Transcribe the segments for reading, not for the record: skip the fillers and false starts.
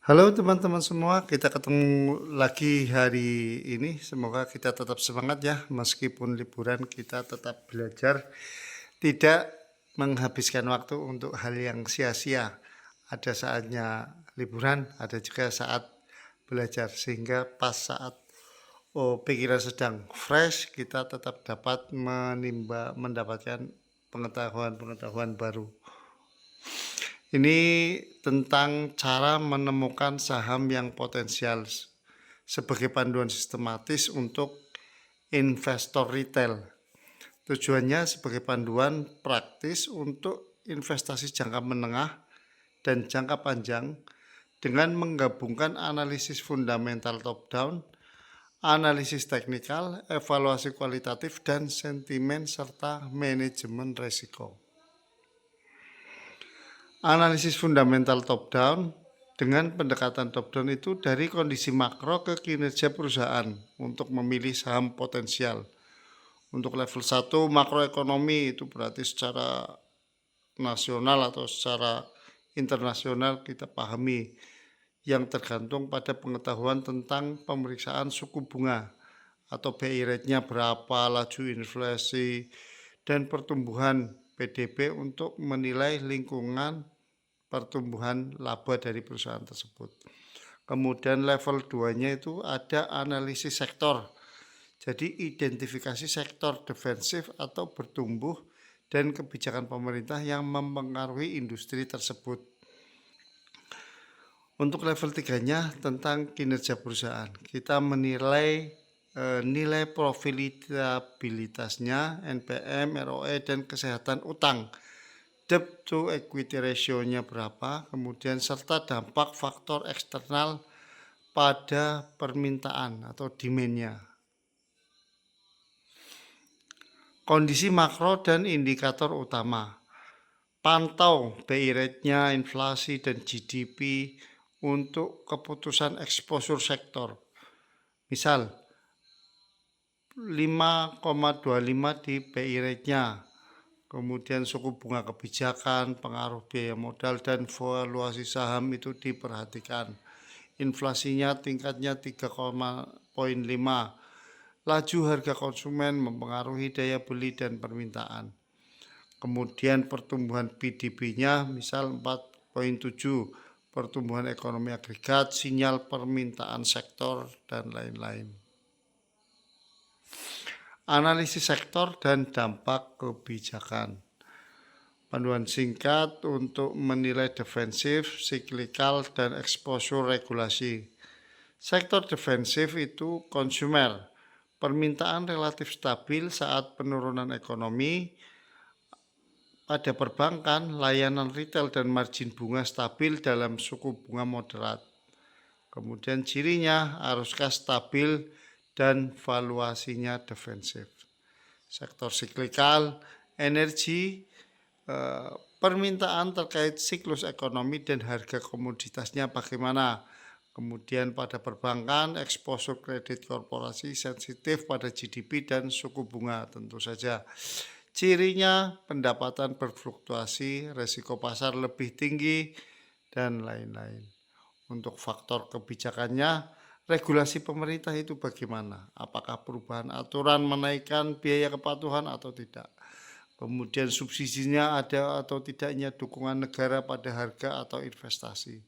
Halo teman-teman semua, kita ketemu lagi hari ini. Semoga kita tetap semangat ya, meskipun liburan kita tetap belajar, tidak menghabiskan waktu untuk hal yang sia-sia. Ada saatnya liburan, ada juga saat belajar, sehingga pas saat pikiran sedang fresh, kita tetap dapat mendapatkan pengetahuan-pengetahuan baru. Ini tentang cara menemukan saham yang potensial sebagai panduan sistematis untuk investor retail. Tujuannya sebagai panduan praktis untuk investasi jangka menengah dan jangka panjang dengan menggabungkan analisis fundamental top-down, analisis teknikal, evaluasi kualitatif, dan sentimen serta manajemen risiko. Analisis fundamental top-down dengan pendekatan top-down itu dari kondisi makro ke kinerja perusahaan untuk memilih saham potensial. Untuk level 1 makroekonomi itu berarti secara nasional atau secara internasional kita pahami yang tergantung pada pengetahuan tentang pemeriksaan suku bunga atau BI rate-nya berapa, laju inflasi, dan pertumbuhan PDB untuk menilai lingkungan pertumbuhan laba dari perusahaan tersebut. Kemudian level 2-nya itu ada analisis sektor. Jadi identifikasi sektor defensif atau bertumbuh dan kebijakan pemerintah yang mempengaruhi industri tersebut. Untuk level 3-nya tentang kinerja perusahaan. Kita menilai nilai profitabilitasnya, NPM, ROE, dan kesehatan utang. Debt to equity ratio-nya berapa, kemudian serta dampak faktor eksternal pada permintaan atau demand-nya. Kondisi makro dan indikator utama. Pantau BI rate-nya, inflasi, dan GDP untuk keputusan exposure sektor. Misal 5,25 di BI rate-nya, kemudian suku bunga kebijakan, pengaruh biaya modal, dan valuasi saham itu diperhatikan. Inflasinya tingkatnya 3,5, laju harga konsumen mempengaruhi daya beli dan permintaan. Kemudian pertumbuhan PDB-nya misal 4,7, pertumbuhan ekonomi agregat, sinyal permintaan sektor, dan lain-lain. Analisis sektor dan dampak kebijakan. Panduan singkat untuk menilai defensif, siklikal, dan exposure regulasi. Sektor defensif itu konsumer. Permintaan relatif stabil saat penurunan ekonomi. Pada perbankan, layanan retail dan margin bunga stabil dalam suku bunga moderat. Kemudian cirinya arus kas stabil dan valuasinya defensif. Sektor siklikal, energi, permintaan terkait siklus ekonomi dan harga komoditasnya bagaimana. Kemudian pada perbankan, exposure kredit korporasi sensitif pada GDP dan suku bunga tentu saja. Cirinya pendapatan berfluktuasi, resiko pasar lebih tinggi, dan lain-lain. Untuk faktor kebijakannya, regulasi pemerintah itu bagaimana? Apakah perubahan aturan menaikkan biaya kepatuhan atau tidak? Kemudian subsidinya ada atau tidaknya dukungan negara pada harga atau investasi.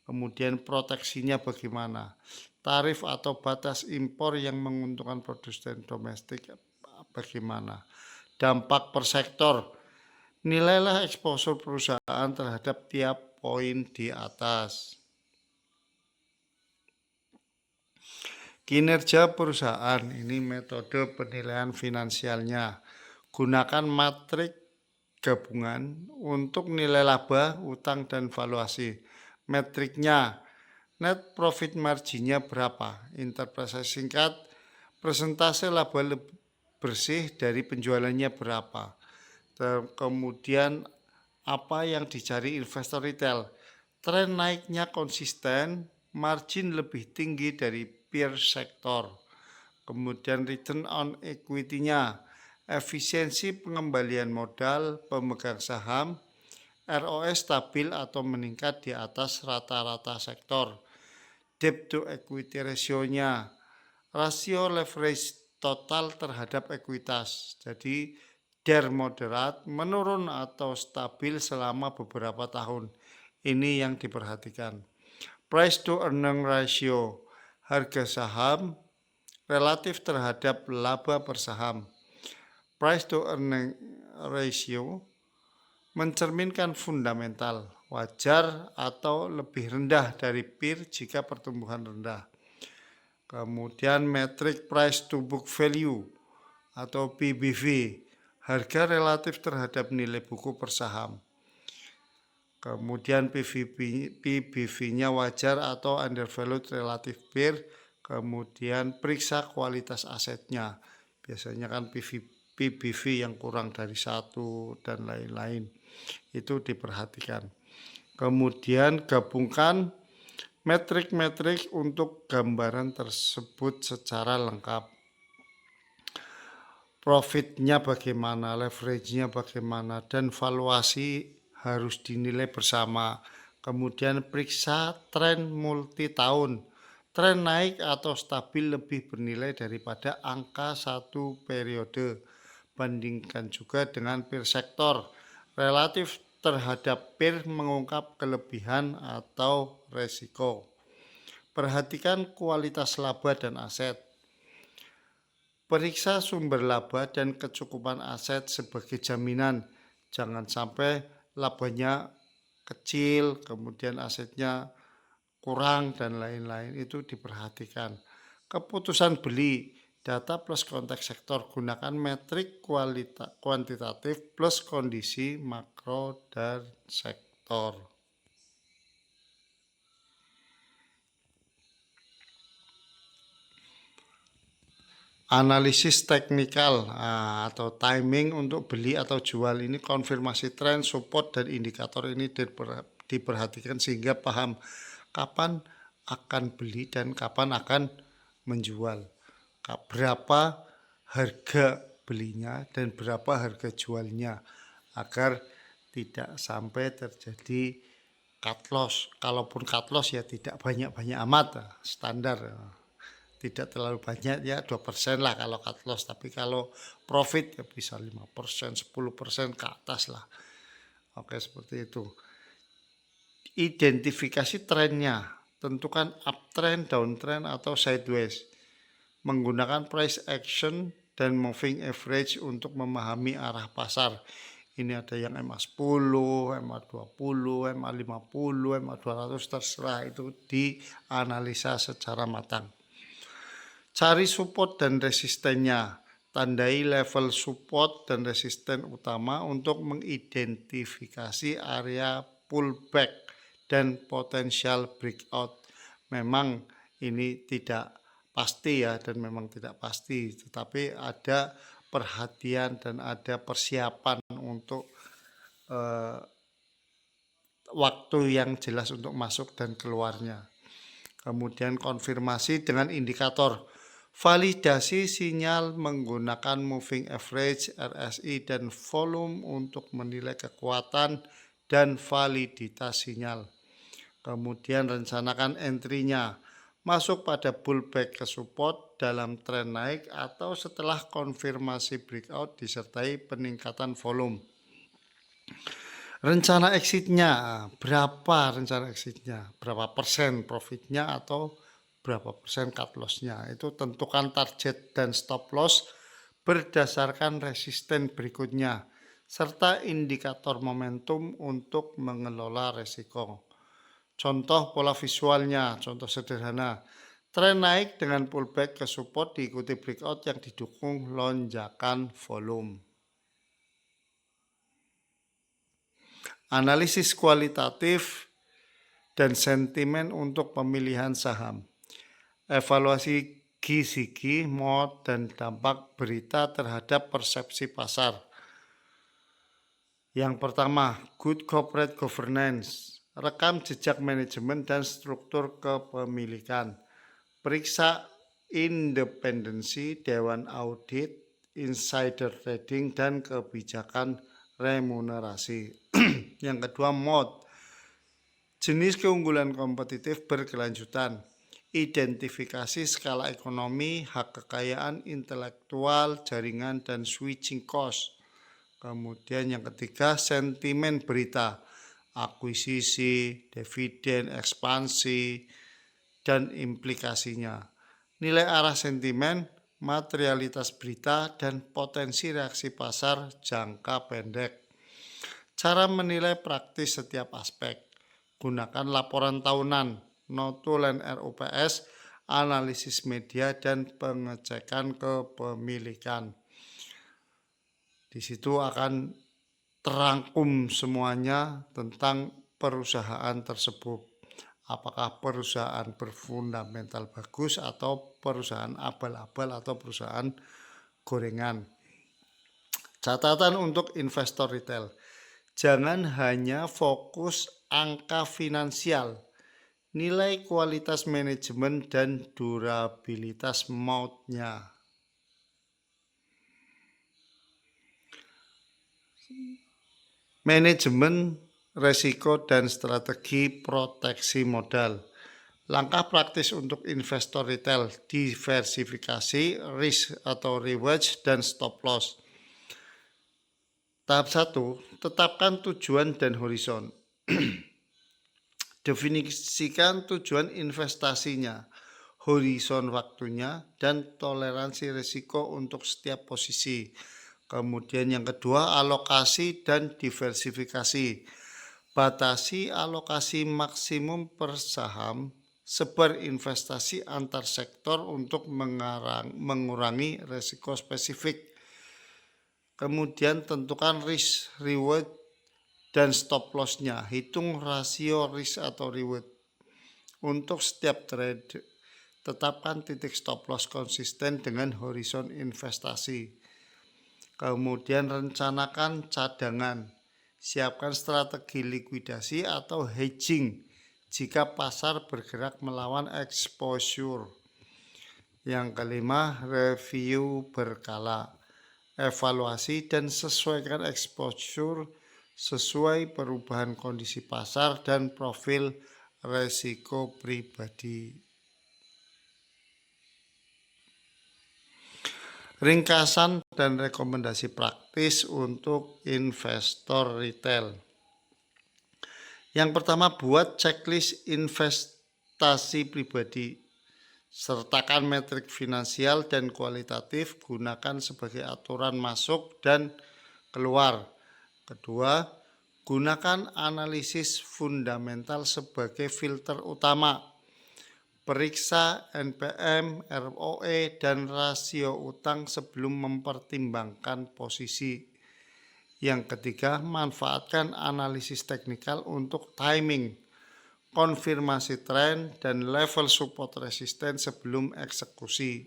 Kemudian proteksinya bagaimana? Tarif atau batas impor yang menguntungkan produsen domestik bagaimana? Dampak per sektor. Nilailah exposure perusahaan terhadap tiap poin di atas. Kinerja perusahaan, ini metode penilaian finansialnya. Gunakan matrik gabungan untuk nilai laba, utang, dan valuasi. Metriknya, net profit marginnya berapa? Interpretasi singkat, persentase laba bersih dari penjualannya berapa? Kemudian apa yang dicari investor retail? Tren naiknya konsisten, margin lebih tinggi dari peer sektor. Kemudian return on equity-nya, efisiensi pengembalian modal pemegang saham, ROE stabil atau meningkat di atas rata-rata sektor. Debt to equity ratio-nya, rasio leverage total terhadap ekuitas. Jadi DER moderat, menurun atau stabil selama beberapa tahun. Ini yang diperhatikan. Price to earning ratio, harga saham relatif terhadap laba per saham. Price to earning ratio mencerminkan fundamental, wajar atau lebih rendah dari peer jika pertumbuhan rendah. Kemudian metrik price to book value atau PBV, harga relatif terhadap nilai buku per saham. Kemudian PBV-nya wajar atau undervalued relative peer. Kemudian periksa kualitas asetnya. Biasanya kan PBV yang kurang dari 1 dan lain-lain. Itu diperhatikan. Kemudian gabungkan metrik-metrik untuk gambaran tersebut secara lengkap. Profitnya bagaimana, leverage-nya bagaimana, dan valuasi harus dinilai bersama. Kemudian periksa tren multi tahun. Tren naik atau stabil lebih bernilai daripada angka satu periode. Bandingkan juga dengan peer sektor. Relatif terhadap peer mengungkap kelebihan atau resiko. Perhatikan kualitas laba dan aset. Periksa sumber laba dan kecukupan aset sebagai jaminan. Jangan sampai labanya kecil, kemudian asetnya kurang dan lain-lain, itu diperhatikan. Keputusan beli, data plus konteks sektor, gunakan metrik kuantitatif plus kondisi makro dan sektor. Analisis teknikal atau timing untuk beli atau jual, ini konfirmasi tren, support, dan indikator ini diperhatikan sehingga paham kapan akan beli dan kapan akan menjual. Berapa harga belinya dan berapa harga jualnya agar tidak sampai terjadi cut loss. Kalaupun cut loss ya tidak banyak-banyak amat, standar. Tidak terlalu banyak ya 2% lah kalau cut loss, tapi kalau profit ya bisa 5%, 10% ke atas lah. Oke, seperti itu. Identifikasi trennya, tentukan uptrend, downtrend atau sideways. Menggunakan price action dan moving average untuk memahami arah pasar. Ini ada yang MA10, MA20, MA50, MA200, terserah, itu dianalisa secara matang. Cari support dan resistennya. Tandai level support dan resisten utama untuk mengidentifikasi area pullback dan potensial breakout. Memang ini tidak pasti ya, dan memang tidak pasti, tetapi ada perhatian dan ada persiapan untuk waktu yang jelas untuk masuk dan keluarnya. Kemudian konfirmasi dengan indikator. Validasi sinyal menggunakan moving average, RSI, dan volume untuk menilai kekuatan dan validitas sinyal. Kemudian rencanakan entry-nya. Masuk pada pullback ke support dalam tren naik atau setelah konfirmasi breakout disertai peningkatan volume. Rencana exitnya, berapa rencana exitnya, berapa persen profitnya atau berapa persen cut loss-nya. Itu tentukan target dan stop loss berdasarkan resisten berikutnya, serta indikator momentum untuk mengelola resiko. Contoh pola visualnya, contoh sederhana. Tren naik dengan pullback ke support diikuti breakout yang didukung lonjakan volume. Analisis kualitatif dan sentimen untuk pemilihan saham. Evaluasi gigi, mod, dan dampak berita terhadap persepsi pasar. Yang pertama, good corporate governance. Rekam jejak manajemen dan struktur kepemilikan. Periksa independensi, dewan audit, insider trading, dan kebijakan remunerasi. Yang kedua, mode. Jenis keunggulan kompetitif berkelanjutan. Identifikasi skala ekonomi, hak kekayaan intelektual, jaringan, dan switching cost. Kemudian yang ketiga, sentimen berita, akuisisi, dividen, ekspansi, dan implikasinya. Nilai arah sentimen, materialitas berita, dan potensi reaksi pasar jangka pendek. Cara menilai praktis setiap aspek. Gunakan laporan tahunan, notulen RUPS, analisis media, dan pengecekan kepemilikan. Di situ akan terangkum semuanya tentang perusahaan tersebut. Apakah perusahaan berfundamental bagus atau perusahaan abal-abal atau perusahaan gorengan. Catatan untuk investor retail. Jangan hanya fokus angka finansial, nilai kualitas manajemen dan durabilitas mode-nya. Manajemen resiko dan strategi proteksi modal. Langkah praktis untuk investor retail, diversifikasi, risk atau reward, dan stop loss. Tahap 1, tetapkan tujuan dan horizon. Definisikan tujuan investasinya, horizon waktunya, dan toleransi risiko untuk setiap posisi. Kemudian yang kedua, alokasi dan diversifikasi. Batasi alokasi maksimum per saham, sebar investasi antar sektor untuk mengurangi risiko spesifik. Kemudian tentukan risk, reward, dan stop loss-nya. Hitung rasio risk atau reward. Untuk setiap trade, tetapkan titik stop loss konsisten dengan horizon investasi. Kemudian rencanakan cadangan. Siapkan strategi likuidasi atau hedging jika pasar bergerak melawan exposure. Yang kelima, review berkala. Evaluasi dan sesuaikan exposure sesuai perubahan kondisi pasar dan profil resiko pribadi. Ringkasan dan rekomendasi praktis untuk investor retail. Yang pertama, buat checklist investasi pribadi. Sertakan metrik finansial dan kualitatif, gunakan sebagai aturan masuk dan keluar. Kedua, gunakan analisis fundamental sebagai filter utama. Periksa NPM, ROE, dan rasio utang sebelum mempertimbangkan posisi. Yang ketiga, manfaatkan analisis teknikal untuk timing, konfirmasi tren, dan level support resisten sebelum eksekusi.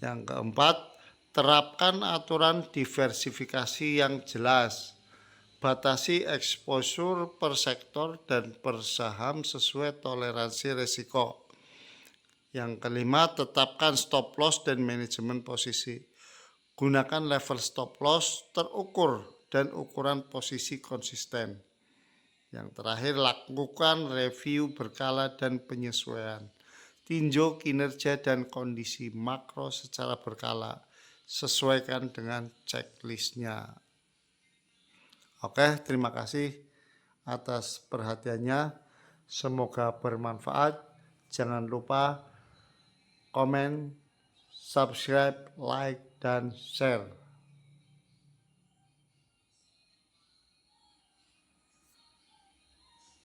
Yang keempat, terapkan aturan diversifikasi yang jelas. Batasi exposure per sektor dan per saham sesuai toleransi risiko. Yang kelima, tetapkan stop loss dan manajemen posisi. Gunakan level stop loss terukur dan ukuran posisi konsisten. Yang terakhir, lakukan review berkala dan penyesuaian. Tinjau kinerja dan kondisi makro secara berkala. Sesuaikan dengan checklistnya. Oke, terima kasih atas perhatiannya. Semoga bermanfaat. Jangan lupa komen, subscribe, like, dan share.